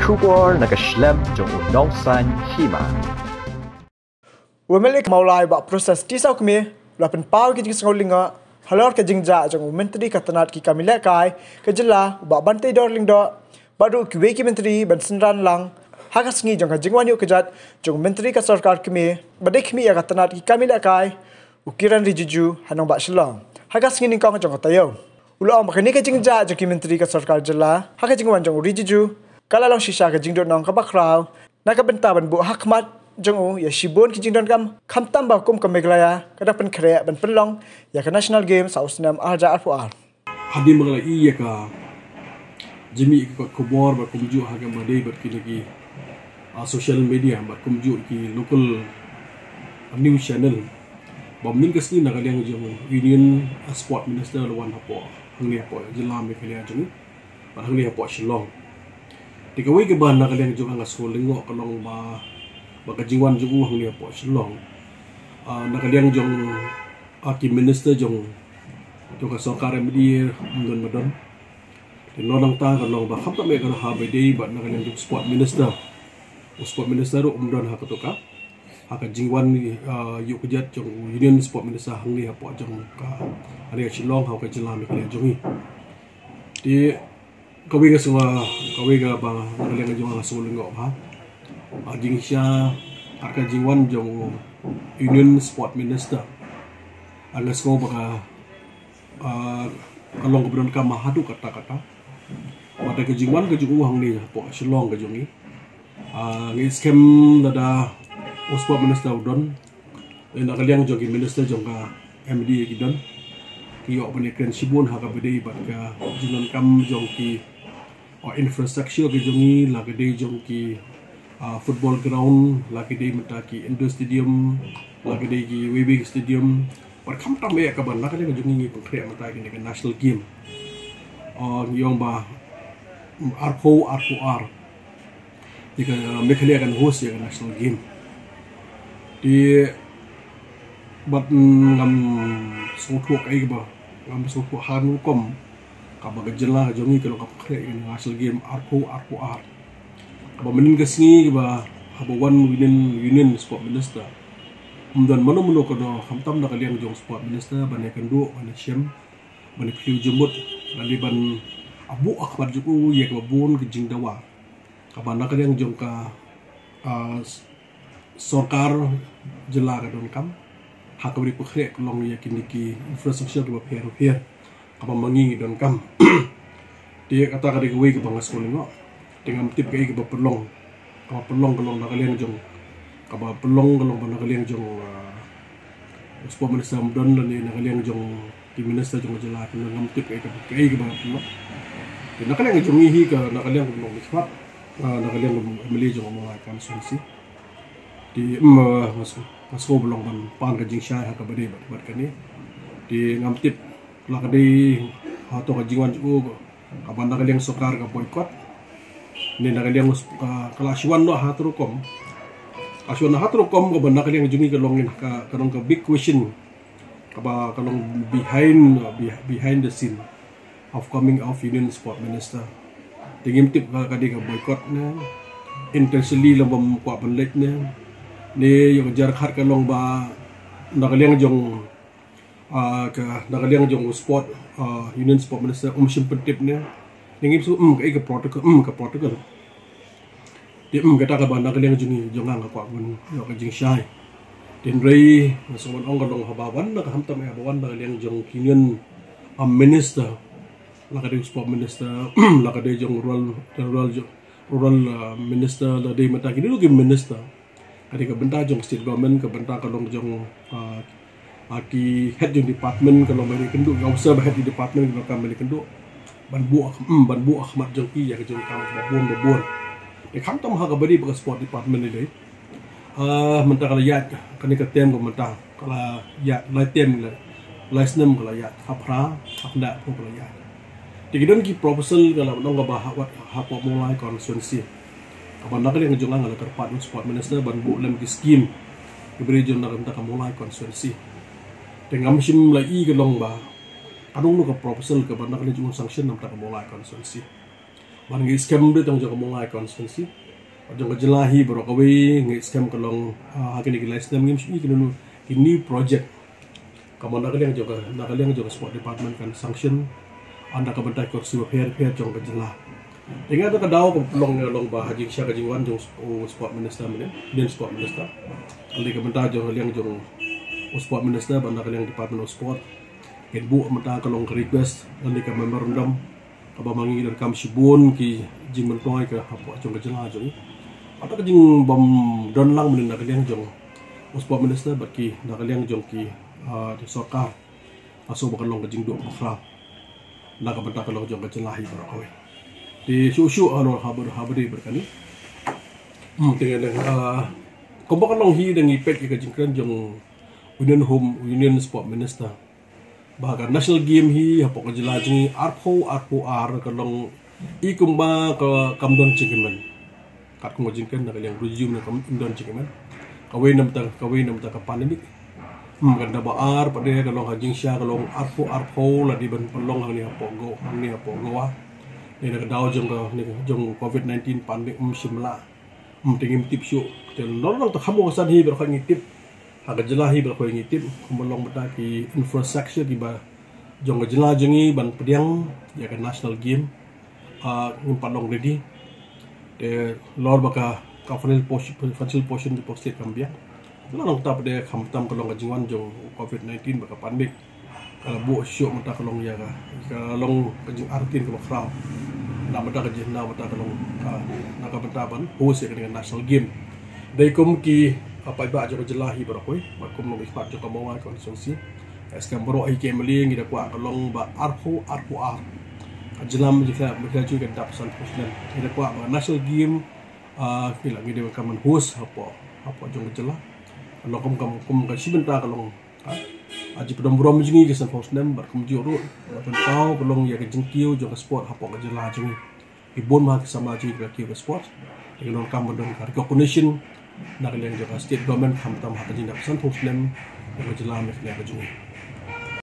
Kubor nakaslem jong unongsan Hima. Wamalik Mawlai ba proses tisau kami lapan pau ki jing Lyngngoh halor ke jingja jong Myntri katanat ki kami lekai ke jela ba bantai dor Lyngngoh baru ki weki Myntri ban senran lang hakas ngi jong Jingwan Ïuhkjat jong Myntri ka sarkar kami badai kami ya katanat ki kami lekai ukiran Rijiju hanong ba shalom hakas ngi ningkong jong tayo ulo makani ke jingja jong ki Myntri ka sarkar jela hakas Jingwan jong Rijiju kala long shisha ke jingdon nong ka bakraw nakabenta ban bu hakmat jong ya shibon ki jingdon kam khamtam ba kum kameglaya kada pen khre ban pelong ya ka national game sausnam arja ar hadi mangala iya ka jimi ko kubor ba kumju haga madai bat ki lagi social media ba kumju ki local news channel bom ning kasni nagaleng jong union sport minister lawan hapo hangli hapo jila me khalia jong ba hangli hapo shillong tikawai ke ban nagaleng jong anga Lyngngoh kalong ba baka Jingwan jong hangli hapo shillong nagaleng jong aki minister jong ka sarkar medi ngon madon tinonang ta kalong ba khamta me ka ha be dei ba nagaleng jong sport minister umdon ha katoka haka Jingwan Ïuhkjat jong union sport minister hangli hapo jong ka ari shillong ha ka jila me khalia jong di kawai ga ba nagaleng jong anga Lyngngoh ba jingsha haka Jingwan jong union sport minister anga sko baka kalong keberon ka mahadu kata-kata mata ke Jingwan ke jung hang ni po shillong ke jongi ngi scam dada sport minister udon nagaleng jong minister jong ka MD kidon ki ok bane ken sibun ha ka bede bat ka jinon kam jong ki infrastructure ke jongi la ke de jong ki football ground la ke de mata ki indoor stadium la ke de ki WB stadium par kham tam me ka ban la ke de jongi ngi konkret mata ki ke national game yong ba R4R jika mekhle kan host ya national game di bat ngam songthuk ai ba ngam songthuk han kom ka ba gejela jongi kalau ka khre in national game R4R ba menin gasngi ba habo one union sport minister umdan mano ko do khamtam na kaliang jong sport minister bane kendo bane shem bane phiu jumut lali ban abu akhbar juku ye ka bon ke jingdawa ka ban na kaliang jong ka sarkar jela ka don kam hakabri pukhre long ye kiniki infrastructure ba pher ka ba mangi don kam dia kata ka de we ka bangas Lyngngoh dengan tip kai ke pelong kalong nagaleng jong ka ba pelong ba nagaleng jong sport minister don ni nagaleng jong di minister jong jela ka ngam tip kai ke ba pelong di nagaleng jong hi ka nagaleng jong mispat nagaleng meli jong Mawlai kan sunsi di masuk belong ban pan ka jingsha ha ka bade bat kani di ngam tip la ka de ha to ka Jingwan ju ka ban nagaleng sokar ka boycott ni nagaleng kalashwan no hatrukom aswan hatrukom ko ban nagaleng jungi ka longin ka kanong ka big question ka ba kanong behind the scene of coming of union sport minister tingim tip ka di ka boycott na intentionally lambam kwa banlek na ni yung jar khat ka long ba nagaleng jong sport union sport minister simpentip na tingim su ka protocol di kata ka ba nagaleng jungi jongang ka bun yo ka jing shai din rei masumon ong kalong habawan na kahamtam ay habawan nagaleng jong union minister la ka sport minister la ka jong rural minister la de mata kini lugi minister kadi ka benta jong state government ka benta kalong jong aki head jong department kalong bari kendu ga usah head department ka bari kendu ban bu akhmat jong ki ya jong kam babon e kham tam ha ka bari ba sport department ni dei menta kala yat kani ka tem ko menta kala yat lai tem lai snem kala yat hapra hapda ko kala yat digidon ki proposal kala nong ka ba ha po Mawlai constituency kapan nak yang jong ang terpat sport minister ban bu lem ki scheme ibri jong nak ka Mawlai constituency dengan mesin lai ke long ba anong no ka proposal ka ban nak jong sanction nam ta ka Mawlai constituency Wan ngi scam de tong jong Mawlai constituency. Jong jelahi bro kawe ngi scam kalong hakini ki license ngim shi kinu ki new project. Kamu nak kalian juga sport department kan sanction anda ka bantai kursi pair jong jelah. Ingat ka daw long ba haji sya ka Jingwan jong sport minister men dan sport minister. Ali ka bantai jong sport minister banda kalian department of sport. Ken bu mata kalong request ali ka memorandum kabamangi dan kam sibun ki Jingwan toy ka hapo jong jelah jong. Atau ka jing bom don lang men nak kalian jong sport minister baki nak kalian jong ki di sorkar aso bakal long kajing duk bakra nak bentak kalau jong kajelahi berakoy di susu anu habari berkani dengan kau bakal long hi dengan ipek kajing kran jong union sport minister bahkan national game hi apa kajelahi arpo kalong ikumba ke kamdon cikiman kat kong jingkan nak yang Rijiju nak kamdon cikiman kawin nam ta ka pandemik ganda baar pada kalong hajing sya kalong arpo la di ban pelong ni apo go wa ni nak daw jong COVID-19 pandemik simla tingim tip syu tel lorong ta khamo san hi ber khangi tip aga jelahi ber khangi tip kumolong bata ki infrastructure di ba jong jelah jengi ban pediang ya kan national game ngim palong ready de lor baka financial portion di posted kambia Long tak pada kamtam kalong Jingwan jong COVID-19 baka pandemik kalau bu syok mata kalong ya ka kalong kajing artin ke bakra na mata kajing na mata kalong na ka bentaban host dengan national game dai kum ki apa iba jo jelahi barakoi makum no ispat jo Mawlai constituency skam bro ai ke meli ngi da kwa kalong ba arpo jelam jika mereka juga dapat posnan ida kwa national game kila ngi de kaman host apa jong jelah kalau kum kasi benta kalau aji pedom brom jingi ke sanfos number kum juru pen pau kalau ya ke jengkiu jo ke sport hapo ke jelah jingi ibon ma ke sama ji ke kiu ke sport dengan kam don ka recognition nak yang jo state government kam tam ha ke jindak sanfos nem ke jelah me ke jingi